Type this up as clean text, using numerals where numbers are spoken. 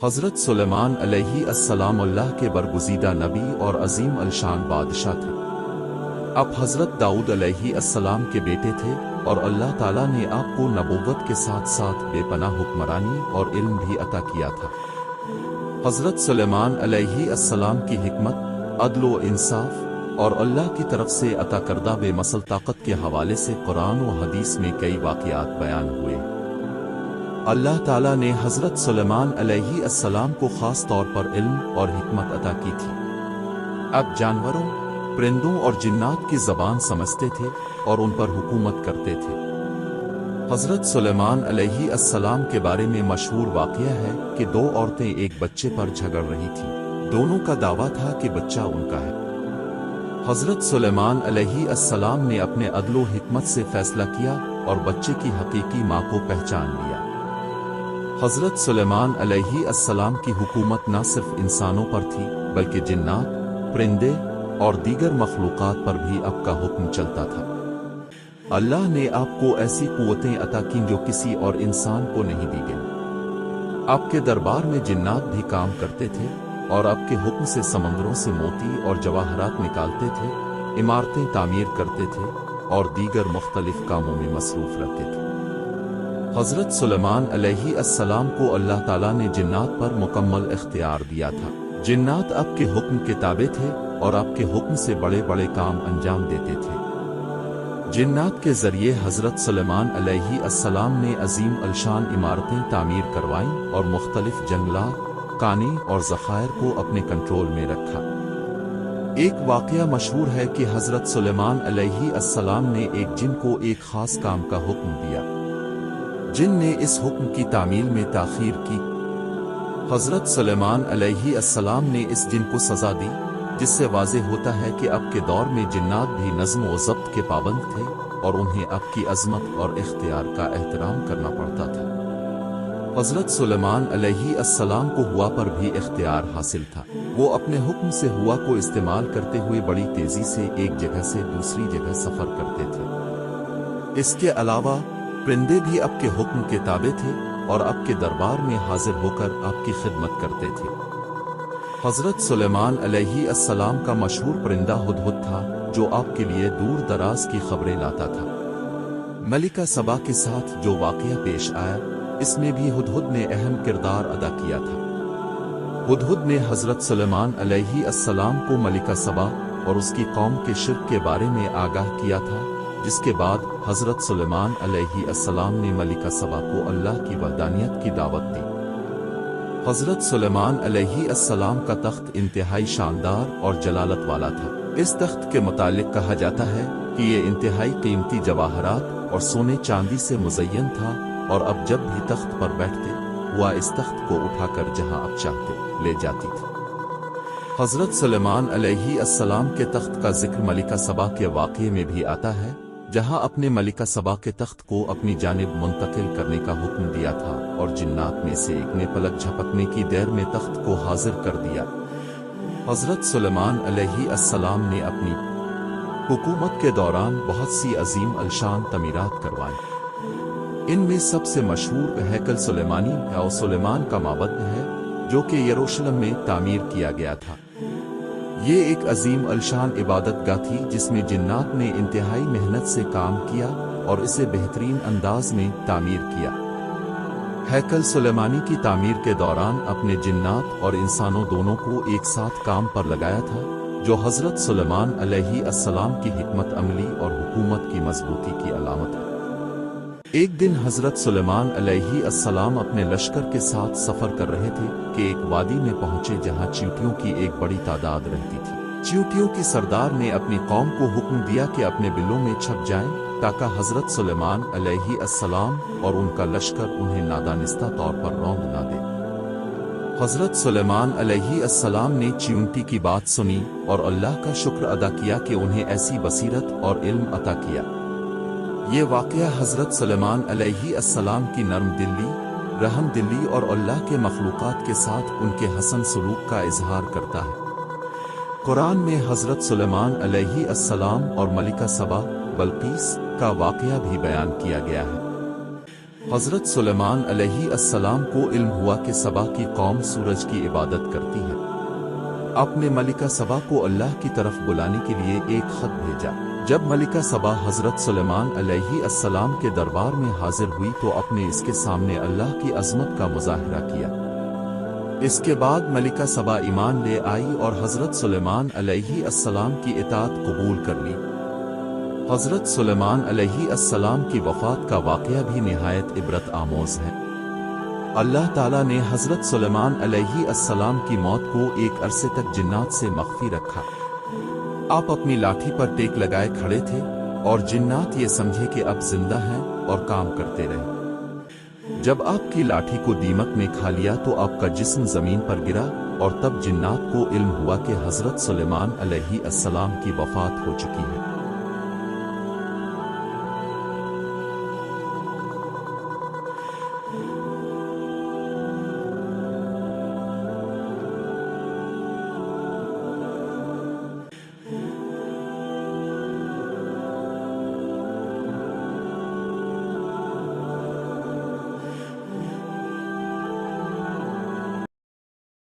حضرت سلیمان علیہ السلام اللہ کے برگزیدہ نبی اور عظیم الشان بادشاہ تھے۔ اب حضرت داؤد علیہ السلام کے بیٹے تھے اور اللہ تعالیٰ نے آپ کو نبوت کے ساتھ ساتھ بے پناہ حکمرانی اور علم بھی عطا کیا تھا۔ حضرت سلیمان علیہ السلام کی حکمت، عدل و انصاف اور اللہ کی طرف سے عطا کردہ بے مثل طاقت کے حوالے سے قرآن و حدیث میں کئی واقعات بیان ہوئے۔ اللہ تعالیٰ نے حضرت سلیمان علیہ السلام کو خاص طور پر علم اور حکمت عطا کی تھی۔ اب جانوروں، پرندوں اور جنات کی زبان سمجھتے تھے اور ان پر حکومت کرتے تھے۔ حضرت سلیمان علیہ السلام کے بارے میں مشہور واقعہ ہے کہ دو عورتیں ایک بچے پر جھگڑ رہی تھیں۔ دونوں کا دعویٰ تھا کہ بچہ ان کا ہے۔ حضرت سلیمان علیہ السلام نے اپنے عدل و حکمت سے فیصلہ کیا اور بچے کی حقیقی ماں کو پہچان لیا۔ حضرت سلیمان علیہ السلام کی حکومت نہ صرف انسانوں پر تھی بلکہ جنات، پرندے اور دیگر مخلوقات پر بھی آپ کا حکم چلتا تھا۔ اللہ نے آپ کو ایسی قوتیں عطا کیں جو کسی اور انسان کو نہیں دی گئیں۔ آپ کے دربار میں جنات بھی کام کرتے تھے اور آپ کے حکم سے سمندروں سے موتی اور جواہرات نکالتے تھے، عمارتیں تعمیر کرتے تھے اور دیگر مختلف کاموں میں مصروف رہتے تھے۔ حضرت سلیمان علیہ السلام کو اللہ تعالیٰ نے جنات پر مکمل اختیار دیا تھا۔ جنات آپ کے حکم کے تابع تھے اور آپ کے حکم سے بڑے بڑے کام انجام دیتے تھے۔ جنات کے ذریعے حضرت سلیمان علیہ السلام نے عظیم الشان عمارتیں تعمیر کروائیں اور مختلف جنگلات، کانیں اور ذخائر کو اپنے کنٹرول میں رکھا۔ ایک واقعہ مشہور ہے کہ حضرت سلیمان علیہ السلام نے ایک جن کو ایک خاص کام کا حکم دیا۔ جن نے اس حکم کی تعمیل میں تاخیر کی۔ حضرت سلیمان علیہ السلام نے اس جن کو سزا دی، جس سے واضح ہوتا ہے کہ اب کے دور میں جنات بھی نظم و ضبط کے پابند تھے اور انہیں اب کی عظمت اور اختیار کا احترام کرنا پڑتا تھا۔ حضرت سلیمان علیہ السلام کو ہوا پر بھی اختیار حاصل تھا۔ وہ اپنے حکم سے ہوا کو استعمال کرتے ہوئے بڑی تیزی سے ایک جگہ سے دوسری جگہ سفر کرتے تھے۔ اس کے علاوہ پرندے بھی آپ کے حکم کے تابع تھے اور آپ کے دربار میں حاضر ہو کر آپ کی خدمت کرتے تھے۔ حضرت سلیمان علیہ السلام کا مشہور پرندہ ہدہد تھا جو آپ کے لیے دور دراز کی خبریں لاتا تھا۔ ملکہ سبا کے ساتھ جو واقعہ پیش آیا، اس میں بھی ہدہد نے اہم کردار ادا کیا تھا۔ ہدہد نے حضرت سلیمان علیہ السلام کو ملکہ سبا اور اس کی قوم کے شرک کے بارے میں آگاہ کیا تھا، جس کے بعد حضرت سلیمان علیہ السلام نے ملکہ سبا کو اللہ کی وحدانیت کی دعوت دی۔ حضرت سلیمان علیہ السلام کا تخت انتہائی شاندار اور جلالت والا تھا۔ اس تخت کے متعلق کہا جاتا ہے کہ یہ انتہائی قیمتی جواہرات اور سونے چاندی سے مزین تھا، اور اب جب بھی تخت پر بیٹھتے وہ اس تخت کو اٹھا کر جہاں اب چاہتے لے جاتی تھی۔ حضرت سلیمان علیہ السلام کے تخت کا ذکر ملکہ سبا کے واقعے میں بھی آتا ہے، جہاں اپنے ملکہ سبا کے تخت کو اپنی جانب منتقل کرنے کا حکم دیا تھا اور جنات میں سے ایک نے پلک جھپکنے کی دیر میں تخت کو حاضر کر دیا۔ حضرت سلیمان علیہ السلام نے اپنی حکومت کے دوران بہت سی عظیم الشان تعمیرات کروائیں۔ ان میں سب سے مشہور ہیکل سلیمانی یا سلیمان کا معبد ہے، جو کہ یروشلم میں تعمیر کیا گیا تھا۔ یہ ایک عظیم الشان عبادت گاہ تھی جس میں جنات نے انتہائی محنت سے کام کیا اور اسے بہترین انداز میں تعمیر کیا۔ ہیکل سلیمانی کی تعمیر کے دوران اپنے جنات اور انسانوں دونوں کو ایک ساتھ کام پر لگایا تھا، جو حضرت سلیمان علیہ السلام کی حکمت عملی اور حکومت کی مضبوطی کی علامت ہے۔ ایک دن حضرت سلیمان علیہ السلام اپنے لشکر کے ساتھ سفر کر رہے تھے کہ ایک وادی میں پہنچے جہاں چیونٹیوں کی ایک بڑی تعداد رہتی تھی۔ چیونٹیوں کی سردار نے اپنی قوم کو حکم دیا کہ اپنے بلوں میں چھپ جائیں تاکہ حضرت سلیمان علیہ السلام اور ان کا لشکر انہیں نادانستہ طور پر روند نہ دے۔ حضرت سلیمان علیہ السلام نے چیونٹی کی بات سنی اور اللہ کا شکر ادا کیا کہ انہیں ایسی بصیرت اور علم عطا کیا۔ یہ واقعہ حضرت سلیمان علیہ السلام کی نرم دلی، رحم دلی اور اللہ کے مخلوقات کے ساتھ ان کے حسن سلوک کا اظہار کرتا ہے۔ قرآن میں حضرت سلیمان علیہ السلام اور ملکہ سبا بلقیس کا واقعہ بھی بیان کیا گیا ہے۔ حضرت سلیمان علیہ السلام کو علم ہوا کہ سبا کی قوم سورج کی عبادت کرتی ہے۔ اپنے ملکہ سبا کو اللہ کی طرف بلانے کے لیے ایک خط بھیجا۔ جب ملکہ سبا حضرت سلیمان علیہ السلام کے دربار میں حاضر ہوئی تو اپنے اس کے سامنے اللہ کی عظمت کا مظاہرہ کیا۔ اس کے بعد ملکہ سبا ایمان لے آئی اور حضرت سلیمان علیہ السلام کی اطاعت قبول کر لی۔ حضرت سلیمان علیہ السلام کی وفات کا واقعہ بھی نہایت عبرت آموز ہے۔ اللہ تعالیٰ نے حضرت سلیمان علیہ السلام کی موت کو ایک عرصے تک جنات سے مخفی رکھا۔ آپ اپنی لاٹھی پر ٹیک لگائے کھڑے تھے اور جنات یہ سمجھے کہ اب زندہ ہیں اور کام کرتے رہے۔ جب آپ کی لاٹھی کو دیمک نے کھا لیا تو آپ کا جسم زمین پر گرا اور تب جنات کو علم ہوا کہ حضرت سلیمان علیہ السلام کی وفات ہو چکی ہے۔